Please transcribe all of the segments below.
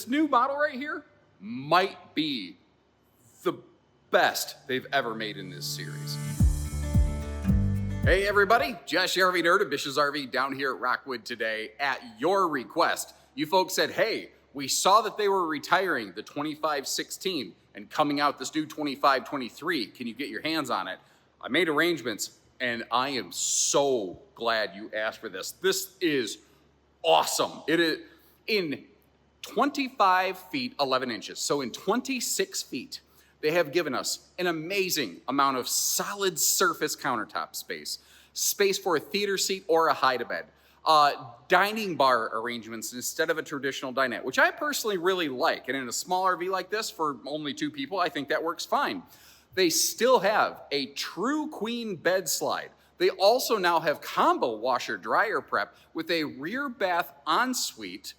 this new model right here might be the best they've ever made in this series. Hey everybody, Josh the RV Nerd of Bish's RV down here at Rockwood today at your request. You folks said, hey, we saw that they were retiring the 2516 and coming out this new 2523. Can you get your hands on it? I made arrangements and I am so glad you asked for this. This is awesome. It is in 25 feet, 11 inches. So in 26 feet, they have given us an amazing amount of solid surface countertop space for a theater seat or a hide-a-bed, dining bar arrangements instead of a traditional dinette, which I personally really like. And in a small RV like this for only 2 people, I think that works fine. They still have a true queen bed slide. They also now have combo washer dryer prep with a rear bath ensuite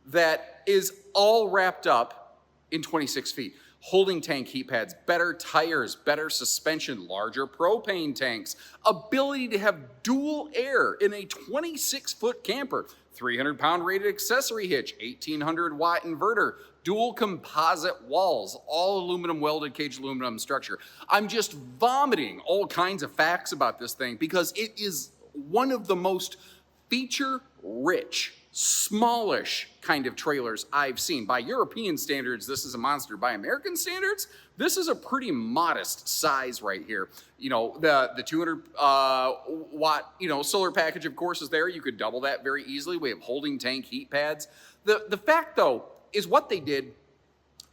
that is all wrapped up in 26 feet. Holding tank heat pads, better tires, better suspension, larger propane tanks, ability to have dual air in a 26-foot camper, 300-pound rated accessory hitch, 1,800-watt inverter, dual composite walls, all aluminum welded cage aluminum structure. I'm just vomiting all kinds of facts about this thing because it is one of the most feature-rich, smallish kind of trailers I've seen. By European standards, this is a monster. By American standards, this is a pretty modest size right here. You know, the 200 watt, solar package, of course, is there. You could double that very easily. We have holding tank heat pads. The fact, though, is what they did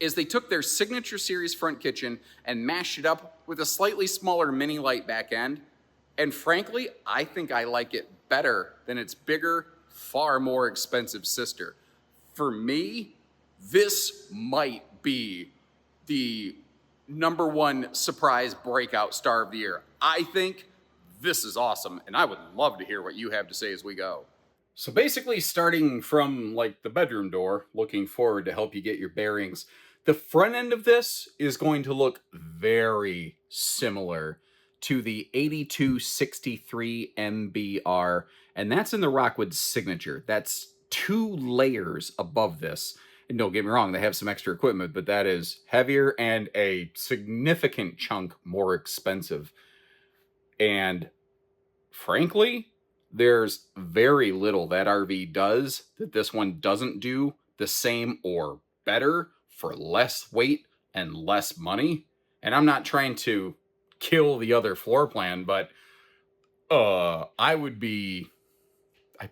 is they took their signature series front kitchen and mashed it up with a slightly smaller mini Lite back end. And frankly, I think I like it better than its bigger, far more expensive sister. For me, this might be the #1 surprise breakout star of the year. I think this is awesome, and I would love to hear what you have to say as we go. So basically, starting from like the bedroom door, looking forward to help you get your bearings, the front end of this is going to look very similar to the 8263 MBR, and that's in the Rockwood signature. That's 2 layers above this. And don't get me wrong, they have some extra equipment, but that is heavier and a significant chunk more expensive. And frankly, there's very little that RV does that this one doesn't do the same or better for less weight and less money. And I'm not trying to kill the other floor plan, but I'd be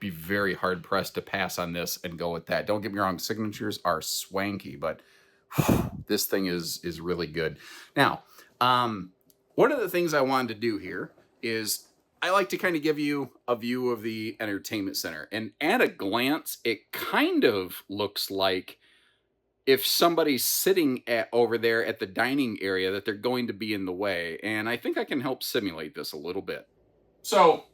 very hard pressed to pass on this and go with that. Don't get me wrong, signatures are swanky, but this thing is really good. Now, one of the things I wanted to do here is I like to kind of give you a view of the entertainment center, and at a glance, it kind of looks like if somebody's sitting over there at the dining area that they're going to be in the way. And I think I can help simulate this a little bit. So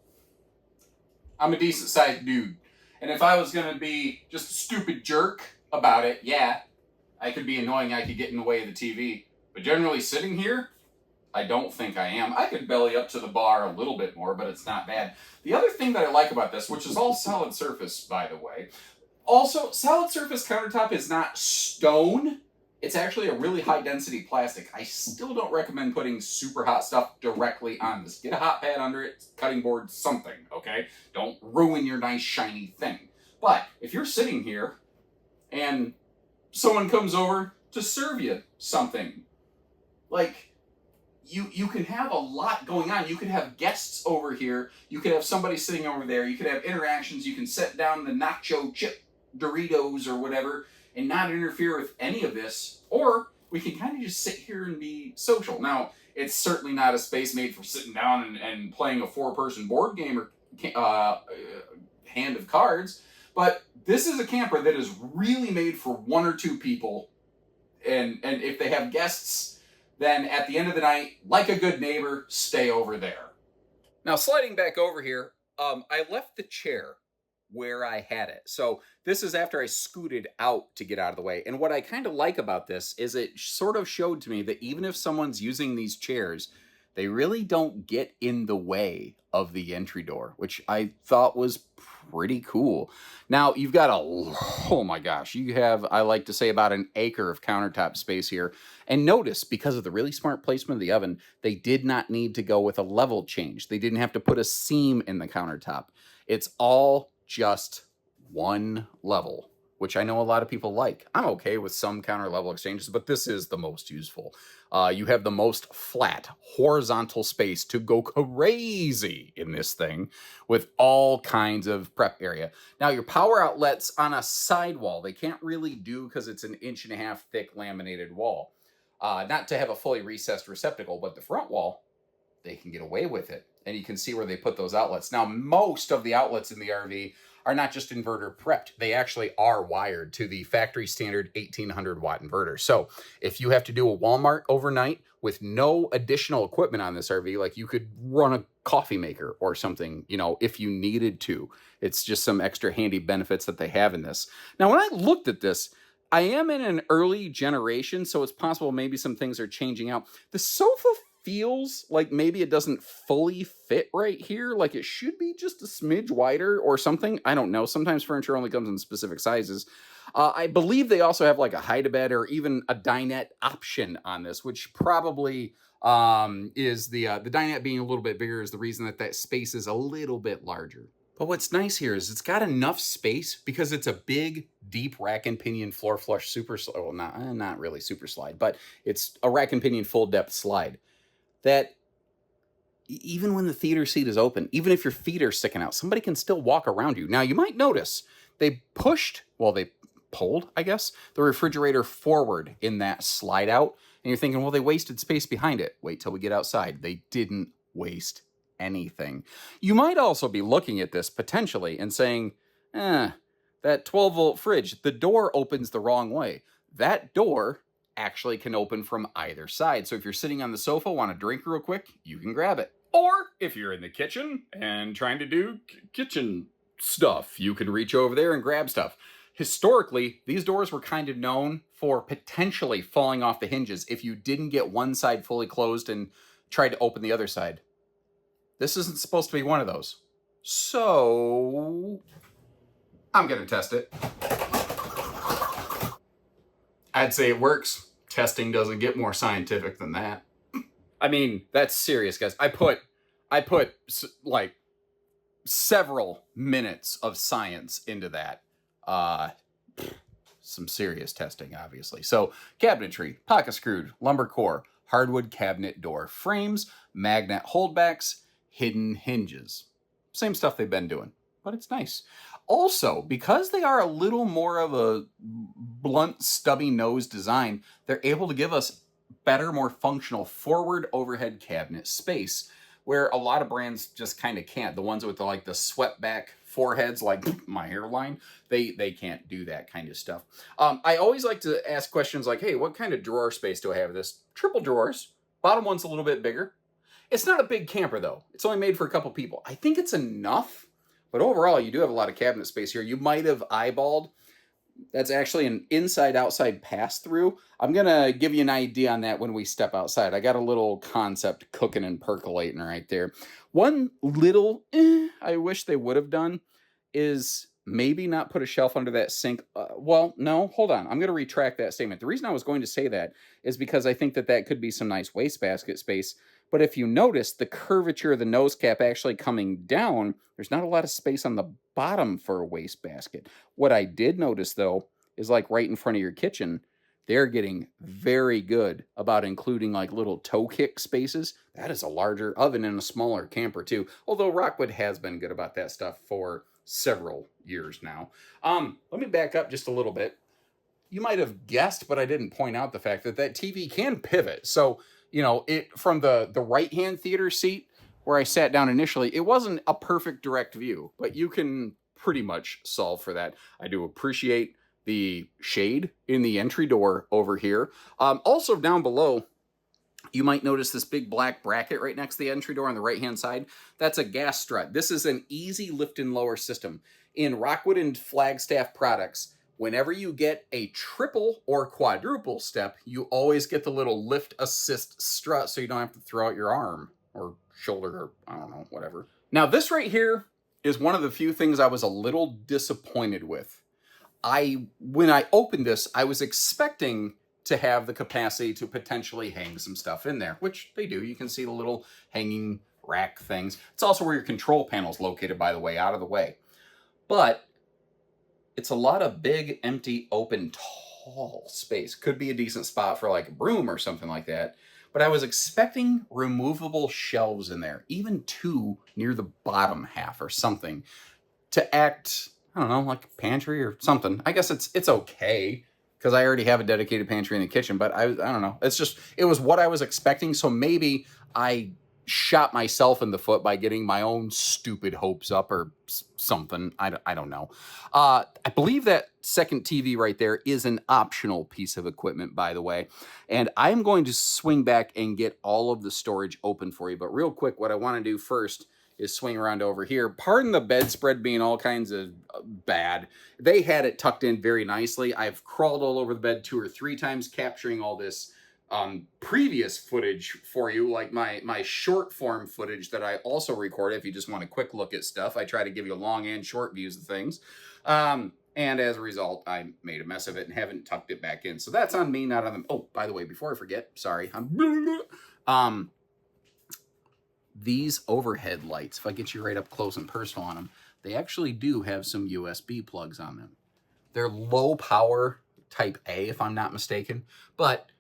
I'm a decent sized dude. And if I was going to be just a stupid jerk about it, yeah, I could be annoying. I could get in the way of the TV. But generally sitting here, I don't think I am. I could belly up to the bar a little bit more, but it's not bad. The other thing that I like about this, which is all solid surface, by the way, also, solid surface countertop is not stone. It's actually a really high density plastic. I still don't recommend putting super hot stuff directly on this. Get a hot pad under it, cutting board, something, okay? Don't ruin your nice shiny thing. But if you're sitting here and someone comes over to serve you something, like you can have a lot going on. You could have guests over here. You could have somebody sitting over there. You could have interactions. You can set down the nacho chip Doritos or whatever and not interfere with any of this, or we can kind of just sit here and be social. Now, it's certainly not a space made for sitting down and playing a 4-person board game or hand of cards, but this is a camper that is really made for 1 or 2 people, and if they have guests, then at the end of the night, like a good neighbor, stay over there. Now, sliding back over here, I left the chair where I had it. So this is after I scooted out to get out of the way. And what I kind of like about this is it sort of showed to me that even if someone's using these chairs, they really don't get in the way of the entry door, which I thought was pretty cool. Now you've got oh my gosh, you have, I like to say, about an acre of countertop space here. And notice, because of the really smart placement of the oven, they did not need to go with a level change. They didn't have to put a seam in the countertop. It's all just one level, which I know a lot of people like. I'm okay with some counter level exchanges, but this is the most useful. You have the most flat, horizontal space to go crazy in this thing with all kinds of prep area. Now, your power outlets on a side wall, they can't really do because it's an 1.5-inch thick laminated wall. Not to have a fully recessed receptacle, but the front wall, they can get away with it. And you can see where they put those outlets. Now, most of the outlets in the RV are not just inverter prepped. They actually are wired to the factory standard 1800 watt inverter. So if you have to do a Walmart overnight with no additional equipment on this RV, like you could run a coffee maker or something, you know, if you needed to. It's just some extra handy benefits that they have in this. Now, when I looked at this, I am in an early generation, so it's possible maybe some things are changing out. The sofa feels like maybe it doesn't fully fit right here. Like it should be just a smidge wider or something. I don't know. Sometimes furniture only comes in specific sizes. I believe they also have like a hide-a-bed or even a dinette option on this, which probably is the dinette being a little bit bigger is the reason that that space is a little bit larger. But what's nice here is it's got enough space because it's a big, deep rack and pinion floor flush super slide. Well, not really super slide, but it's a rack and pinion full depth slide that even when the theater seat is open, even if your feet are sticking out, somebody can still walk around you. Now, you might notice they pulled, I guess, the refrigerator forward in that slide out. And you're thinking, well, they wasted space behind it. Wait till we get outside. They didn't waste anything. You might also be looking at this potentially and saying, that 12-volt fridge, the door opens the wrong way. That door actually can open from either side. So if you're sitting on the sofa, want a drink real quick, you can grab it. Or if you're in the kitchen and trying to do kitchen stuff, you can reach over there and grab stuff. Historically, these doors were kind of known for potentially falling off the hinges if you didn't get one side fully closed and tried to open the other side. This isn't supposed to be one of those. So I'm going to test it. I'd say it works. Testing doesn't get more scientific than that. I mean, that's serious, guys. I put like several minutes of science into that. Some serious testing, obviously. So cabinetry, pocket screwed, lumber core, hardwood cabinet door frames, magnet holdbacks, hidden hinges. Same stuff they've been doing, but it's nice. Also, because they are a little more of a blunt, stubby nose design, they're able to give us better, more functional forward overhead cabinet space, where a lot of brands just kind of can't. The ones with the swept back foreheads, like my hairline, they can't do that kind of stuff. I always like to ask questions like, hey, what kind of drawer space do I have? This triple drawers. Bottom one's a little bit bigger. It's not a big camper, though. It's only made for a couple people. I think it's enough, but overall, you do have a lot of cabinet space here. You might have eyeballed. That's actually an inside-outside pass-through. I'm going to give you an idea on that when we step outside. I got a little concept cooking and percolating right there. One little I wish they would have done is maybe not put a shelf under that sink. Well, no, hold on. I'm going to retract that statement. The reason I was going to say that is because I think that could be some nice wastebasket space. But if you notice the curvature of the nose cap actually coming down, there's not a lot of space on the bottom for a wastebasket. What I did notice, though, is like right in front of your kitchen, they're getting very good about including like little toe kick spaces. That is a larger oven and a smaller camper too. Although Rockwood has been good about that stuff for several years now. Let me back up just a little bit. You might have guessed, but I didn't point out the fact that TV can pivot. So, you know, it from the right-hand theater seat where I sat down initially, it wasn't a perfect direct view, but you can pretty much solve for that. I do appreciate the shade in the entry door over here. Also down below, you might notice this big black bracket right next to the entry door on the right-hand side. That's a gas strut. This is an easy lift and lower system. In Rockwood and Flagstaff products, whenever you get a triple or quadruple step, you always get the little lift assist strut so you don't have to throw out your arm or shoulder or I don't know, whatever. Now this right here is one of the few things I was a little disappointed with. When I opened this, I was expecting to have the capacity to potentially hang some stuff in there, which they do. You can see the little hanging rack things. It's also where your control panel is located, by the way, out of the way. But it's a lot of big, empty, open, tall space. Could be a decent spot for like a broom or something like that. But I was expecting removable shelves in there, even 2 near the bottom half or something, to act, I don't know, like a pantry or something. I guess it's okay, because I already have a dedicated pantry in the kitchen, but I don't know. It was what I was expecting, so maybe I shot myself in the foot by getting my own stupid hopes up or something. I don't know. I believe that second TV right there is an optional piece of equipment, by the way. And I'm going to swing back and get all of the storage open for you. But real quick, what I want to do first is swing around over here. Pardon the bedspread being all kinds of bad. They had it tucked in very nicely. I've crawled all over the bed 2 or 3 times, capturing all this previous footage for you, like my short form footage that I also record if you just want a quick look at stuff. I try to give you long and short views of things. And as a result, I made a mess of it and haven't tucked it back in. So that's on me, not on them. Oh, by the way, before I forget, sorry. These overhead lights, if I get you right up close and personal on them, they actually do have some USB plugs on them. They're low power type A, if I'm not mistaken, but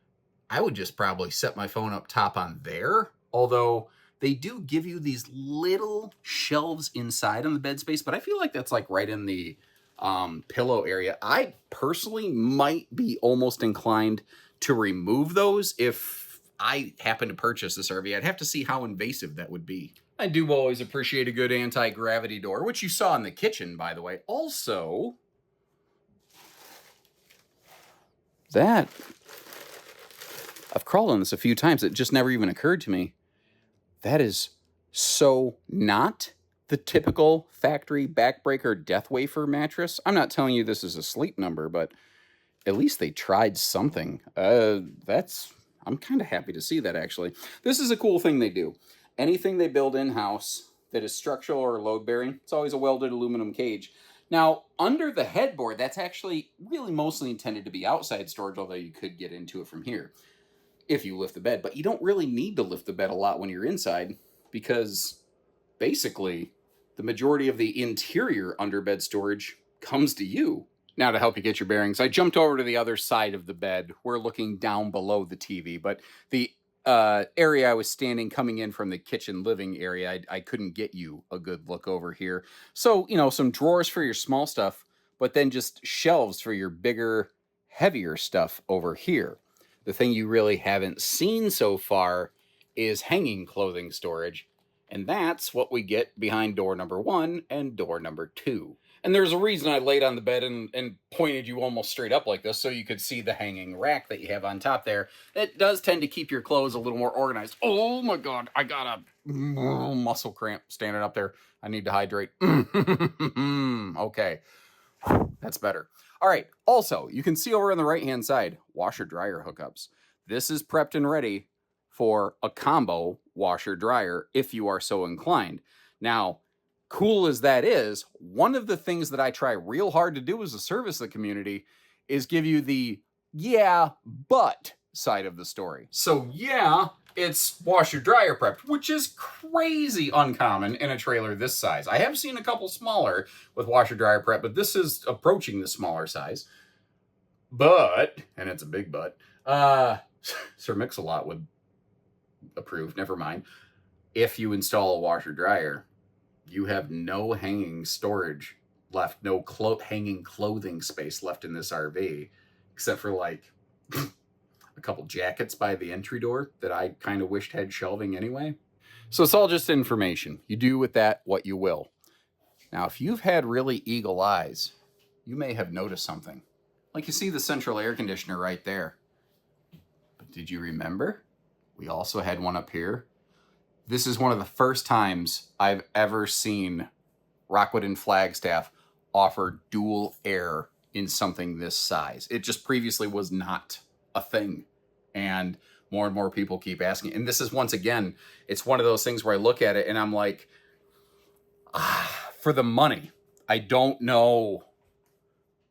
I would just probably set my phone up top on there, although they do give you these little shelves inside on the bed space, but I feel like that's like right in the pillow area. I personally might be almost inclined to remove those if I happen to purchase this RV. I'd have to see how invasive that would be. I do always appreciate a good anti-gravity door, which you saw in the kitchen, by the way. Also, that... I've crawled on this a few times. It just never even occurred to me. That is so not the typical factory backbreaker death wafer mattress. I'm not telling you this is a sleep number, but at least they tried something. I'm kind of happy to see that, actually. This is a cool thing they do. Anything they build in-house that is structural or load-bearing, it's always a welded aluminum cage. Now, under the headboard, that's actually really mostly intended to be outside storage, although you could get into it from here if you lift the bed. But you don't really need to lift the bed a lot when you're inside, because basically the majority of the interior underbed storage comes to you. Now, to help you get your bearings, I jumped over to the other side of the bed. We're looking down below the TV, but the area I was standing coming in from the kitchen living area, I couldn't get you a good look over here. So, some drawers for your small stuff, but then just shelves for your bigger, heavier stuff over here. The thing you really haven't seen so far is hanging clothing storage, and that's what we get behind door number 1 and door number 2. And there's a reason I laid on the bed and pointed you almost straight up like this, so you could see the hanging rack that you have on top there. It does tend to keep your clothes a little more organized. Oh my God, I got a muscle cramp standing up there. I need to hydrate. Okay, that's better. All right, also, you can see over on the right-hand side, washer-dryer hookups. This is prepped and ready for a combo washer-dryer if you are so inclined. Now, cool as that is, one of the things that I try real hard to do as a service to the community is give you the yeah, but side of the story. So yeah, it's washer-dryer prepped, which is crazy uncommon in a trailer this size. I have seen a couple smaller with washer-dryer prep, but this is approaching the smaller size. But, and it's a big but, Sir Mix-a-Lot would approve, never mind. If you install a washer-dryer, you have no hanging storage left, no hanging clothing space left in this RV, except for like a couple jackets by the entry door that I kind of wished had shelving anyway. So it's all just information. You do with that what you will. Now, if you've had really eagle eyes, you may have noticed something. Like you see the central air conditioner right there. But did you remember? We also had one up here. This is one of the first times I've ever seen Rockwood and Flagstaff offer dual air in something this size. It just previously was not a thing. And more people keep asking. And this is, once again, it's one of those things where I look at it and I'm like, for the money. I don't know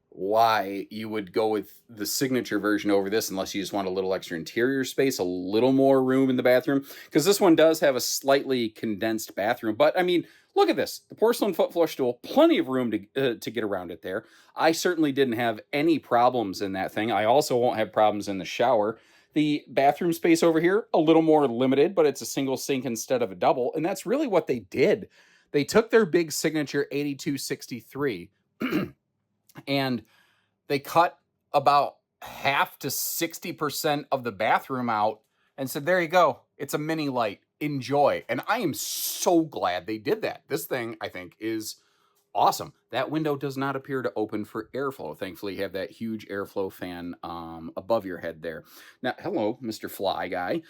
why you would go with the signature version over this unless you just want a little extra interior space, a little more room in the bathroom, because this one does have a slightly condensed bathroom. But I mean, look at this, the porcelain foot flush stool, plenty of room to get around it there. I certainly didn't have any problems in that thing. I also won't have problems in the shower. The bathroom space over here, a little more limited, but it's a single sink instead of a double, and that's really what they did. They took their big signature 8263 and they cut about half to 60% of the bathroom out and said, there you go. It's a mini Lite. Enjoy. And I am so glad they did that. This thing, I think, is awesome. That window does not appear to open for airflow. Thankfully, you have that huge airflow fan above your head there. Now, hello, Mr. Fly Guy.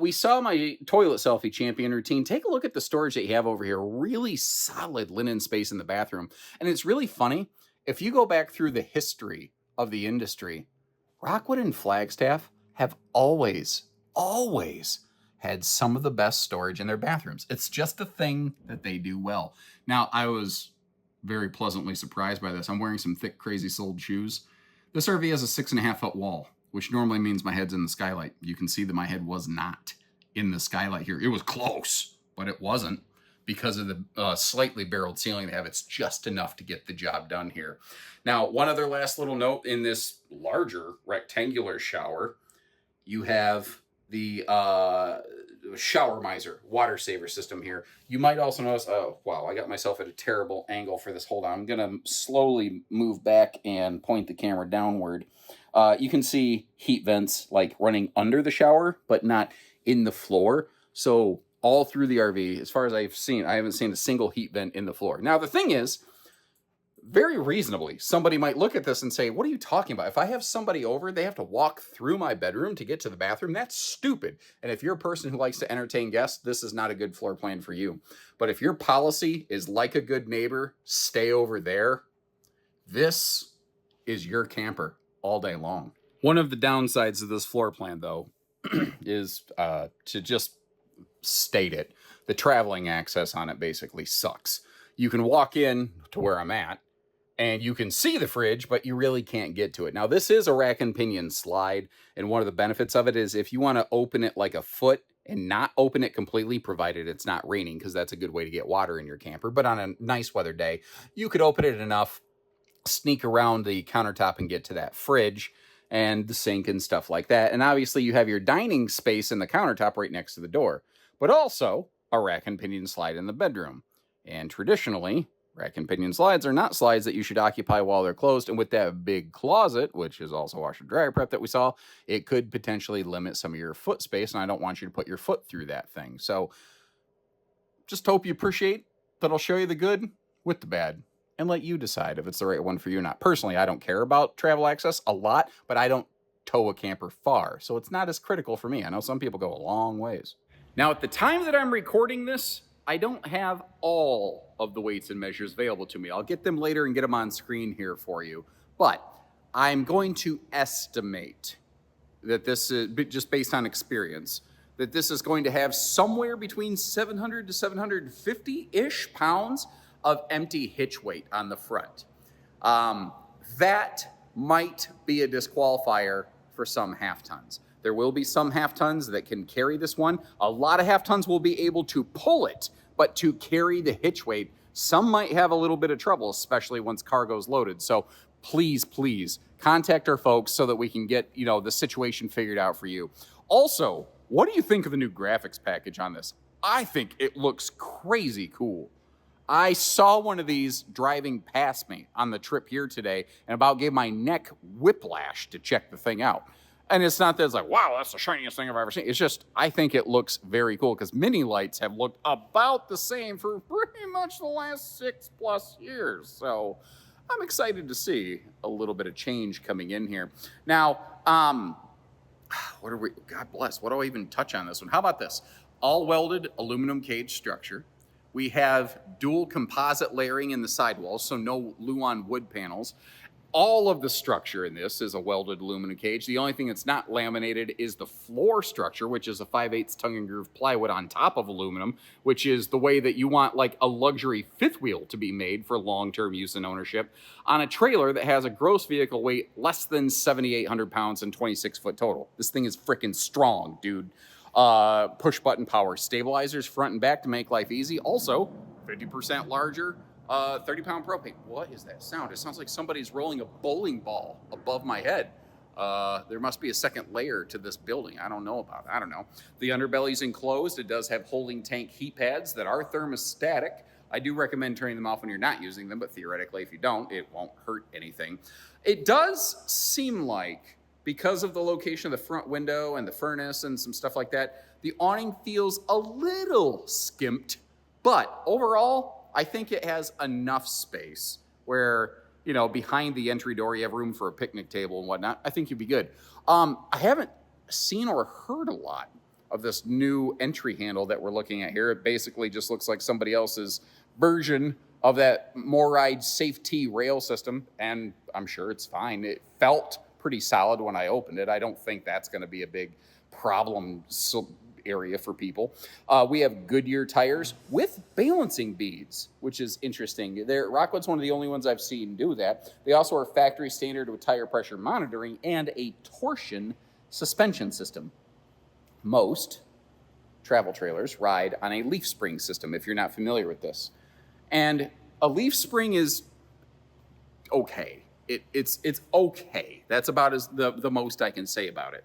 We saw my toilet selfie champion routine. Take a look at the storage that you have over here. Really solid linen space in the bathroom. And it's really funny. If you go back through the history of the industry, Rockwood and Flagstaff have always had some of the best storage in their bathrooms. It's just a thing that they do well. Now, I was very pleasantly surprised by this. I'm wearing some thick, crazy-soled shoes. This RV has a 6.5-foot wall, which normally means my head's in the skylight. You can see that my head was not in the skylight here. It was close, but it wasn't. Because of the slightly barreled ceiling they have, it's just enough to get the job done here. Now, one other last little note, in this larger rectangular shower, you have the shower miser water saver system here. You might also notice, oh, wow, I got myself at a terrible angle for this. Hold on, I'm gonna slowly move back and point the camera downward. You can see heat vents like running under the shower, but not in the floor. So all through the RV, as far as I've seen, I haven't seen a single heat vent in the floor. Now, the thing is, very reasonably, somebody might look at this and say, what are you talking about? If I have somebody over, they have to walk through my bedroom to get to the bathroom? That's stupid. And if you're a person who likes to entertain guests, this is not a good floor plan for you. But if your policy is like a good neighbor, stay over there, this is your camper all day long. One of the downsides of this floor plan, though, is to just state it. The traveling access on it basically sucks. You can walk in to where I'm at and you can see the fridge, but you really can't get to it. Now, this is a rack and pinion slide, and one of the benefits of it is if you want to open it like a foot and not open it completely, provided it's not raining, because that's a good way to get water in your camper. But on a nice weather day, you could open it enough, sneak around the countertop and get to that fridge and the sink and stuff like that. And obviously you have your dining space in the countertop right next to the door, but also a rack and pinion slide in the bedroom. And traditionally, rack and pinion slides are not slides that you should occupy while they're closed. And with that big closet, which is also washer dryer prep that we saw, it could potentially limit some of your foot space. And I don't want you to put your foot through that thing. So just hope you appreciate that I'll show you the good with the bad and let you decide if it's the right one for you or not. Personally, I don't care about travel access a lot, but I don't tow a camper far. So it's not as critical for me. I know some people go a long ways. Now, at the time that I'm recording this, I don't have all of the weights and measures available to me. I'll get them later and get them on screen here for you. But I'm going to estimate that this is, just based on experience, that this is going to have somewhere between 700 to 750-ish pounds of empty hitch weight on the front. That might be a disqualifier for some half tons. There will be some half tons that can carry this one. A lot of half tons will be able to pull it, but to carry the hitch weight, some might have a little bit of trouble, especially once cargo's loaded. So please, please contact our folks so that we can get, the situation figured out for you. Also, what do you think of the new graphics package on this? I think it looks crazy cool. I saw one of these driving past me on the trip here today and about gave my neck whiplash to check the thing out. And it's not that it's like, wow, that's the shiniest thing I've ever seen. It's just, I think it looks very cool because mini Lites have looked about the same for pretty much the last 6+ years. So I'm excited to see a little bit of change coming in here. Now, God bless, what do I even touch on this one? How about this? All welded aluminum cage structure. We have dual composite layering in the sidewalls, so no Luan wood panels. All of the structure in this is a welded aluminum cage. The only thing that's not laminated is the floor structure, which is a 5/8 tongue and groove plywood on top of aluminum, which is the way that you want like a luxury fifth wheel to be made for long-term use and ownership on a trailer that has a gross vehicle weight less than 7,800 pounds and 26 foot total. This thing is freaking strong, dude. Push button power stabilizers front and back to make life easy. Also, 50% larger. 30-pound propane. What is that sound? It sounds like somebody's rolling a bowling ball above my head. There must be a second layer to this building. I don't know about it. I don't know. The underbelly's enclosed. It does have holding tank heat pads that are thermostatic. I do recommend turning them off when you're not using them, but theoretically, if you don't, it won't hurt anything. It does seem like, because of the location of the front window and the furnace and some stuff like that, the awning feels a little skimped, but overall, I think it has enough space where, you know, behind the entry door, you have room for a picnic table and whatnot. I think you'd be good. I haven't seen or heard a lot of this new entry handle that we're looking at here. It basically just looks like somebody else's version of that MORryde safety rail system, and I'm sure it's fine. It felt pretty solid when I opened it. I don't think that's going to be a big problem area for people. We have Goodyear tires with balancing beads, which is interesting. Rockwood's one of the only ones I've seen do that. They also are factory standard with tire pressure monitoring and a torsion suspension system. Most travel trailers ride on a leaf spring system, if you're not familiar with this. And a leaf spring is okay. It's okay. That's about the most I can say about it.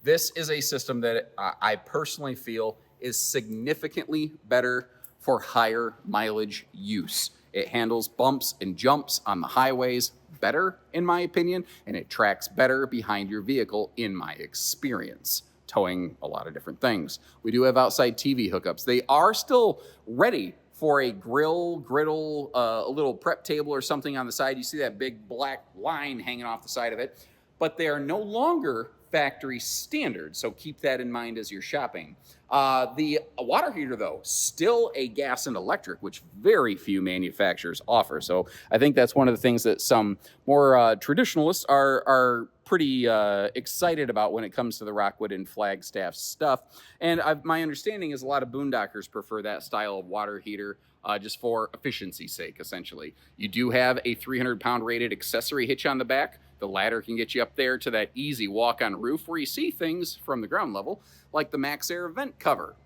This is a system that I personally feel is significantly better for higher mileage use. It handles bumps and jumps on the highways better, in my opinion, and it tracks better behind your vehicle, in my experience, towing a lot of different things. We do have outside TV hookups. They are still ready for a griddle, a little prep table or something on the side. You see that big black line hanging off the side of it, but they are no longer factory standard, so keep that in mind as you're shopping. The water heater, though, still a gas and electric, which very few manufacturers offer. So I think that's one of the things that some more traditionalists are pretty excited about when it comes to the Rockwood and Flagstaff stuff. And my understanding is a lot of boondockers prefer that style of water heater just for efficiency's sake, essentially. You do have a 300-pound rated accessory hitch on the back. The ladder can get you up there to that easy walk-on roof where you see things from the ground level, like the Max Air vent cover,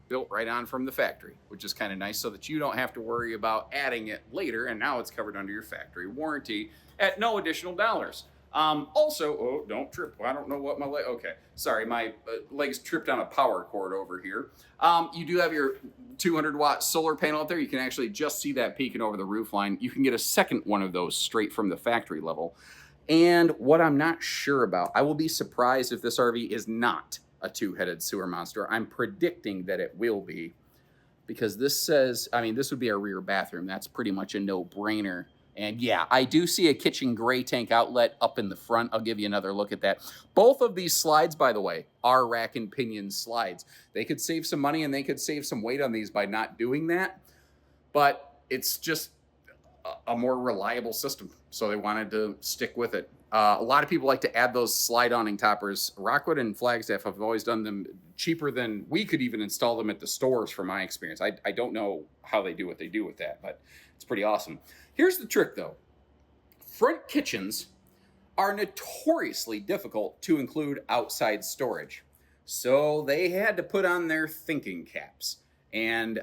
built right on from the factory, which is kind of nice so that you don't have to worry about adding it later, and now it's covered under your factory warranty at no additional dollars. Also, don't trip. I don't know what my leg, okay. Sorry, my legs tripped on a power cord over here. You do have your 200-watt solar panel up there. You can actually just see that peeking over the roof line. You can get a second one of those straight from the factory level. And what I'm not sure about, I will be surprised if this RV is not a two-headed sewer monster. I'm predicting that it will be, because this says, I mean, this would be a rear bathroom. That's pretty much a no-brainer. And yeah, I do see a kitchen gray tank outlet up in the front. I'll give you another look at that. Both of these slides, by the way, are rack and pinion slides. They could save some money and they could save some weight on these by not doing that, but it's just a more reliable system, so they wanted to stick with it. A lot of people like to add those slide awning toppers. Rockwood and Flagstaff have always done them cheaper than we could even install them at the stores, from my experience. I don't know how they do what they do with that, but it's pretty awesome. Here's the trick, though. Front kitchens are notoriously difficult to include outside storage, so they had to put on their thinking caps. And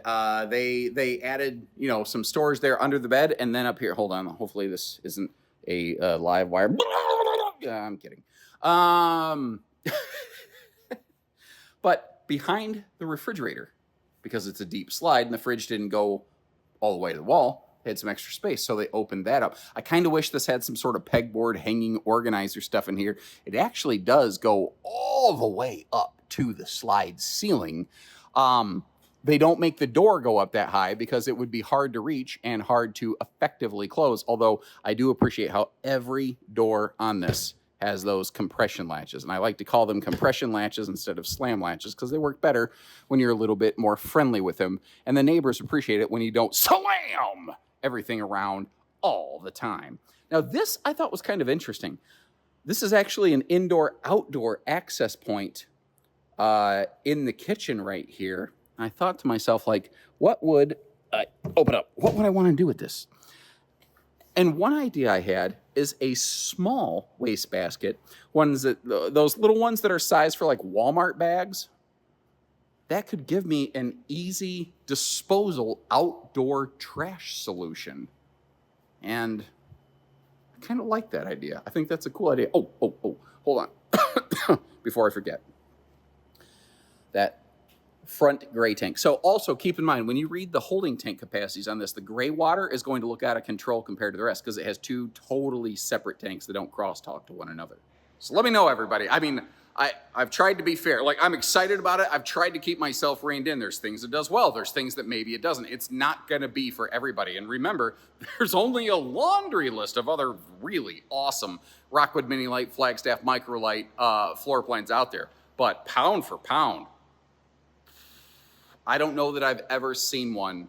they added, you know, some storage there under the bed, and then up here, hold on, hopefully this isn't a live wire. I'm kidding. But behind the refrigerator, because it's a deep slide and the fridge didn't go all the way to the wall, it had some extra space, so they opened that up. I kind of wish this had some sort of pegboard hanging organizer stuff in here. It actually does go all the way up to the slide ceiling. They don't make the door go up that high because it would be hard to reach and hard to effectively close, although I do appreciate how every door on this has those compression latches. And I like to call them compression latches instead of slam latches because they work better when you're a little bit more friendly with them. And the neighbors appreciate it when you don't slam everything around all the time. Now, this I thought was kind of interesting. This is actually an indoor-outdoor access point in the kitchen right here. I thought to myself, like, what would open up? What would I want to do with this? And one idea I had is a small wastebasket, those little ones that are sized for like Walmart bags. That could give me an easy disposal outdoor trash solution. And I kind of like that idea. I think that's a cool idea. Oh, hold on. Before I forget. That front gray tank. So also keep in mind, when you read the holding tank capacities on this, the gray water is going to look out of control compared to the rest because it has two totally separate tanks that don't crosstalk to one another. So let me know, everybody. I mean, I've tried to be fair. Like, I'm excited about it. I've tried to keep myself reined in. There's things it does well. There's things that maybe it doesn't. It's not going to be for everybody. And remember, there's only a laundry list of other really awesome Rockwood Mini Lite, Flagstaff Micro Lite floor plans out there. But pound for pound, I don't know that I've ever seen one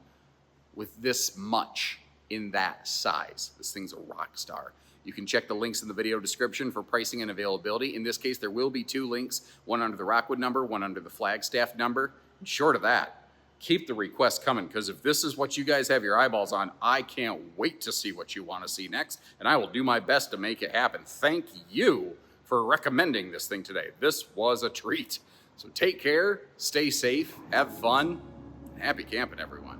with this much in that size. This thing's a rock star. You can check the links in the video description for pricing and availability. In this case, there will be two links, one under the Rockwood number, one under the Flagstaff number. And short of that, keep the requests coming, because if this is what you guys have your eyeballs on, I can't wait to see what you want to see next, and I will do my best to make it happen. Thank you for recommending this thing today. This was a treat. So take care, stay safe, have fun, and happy camping, everyone.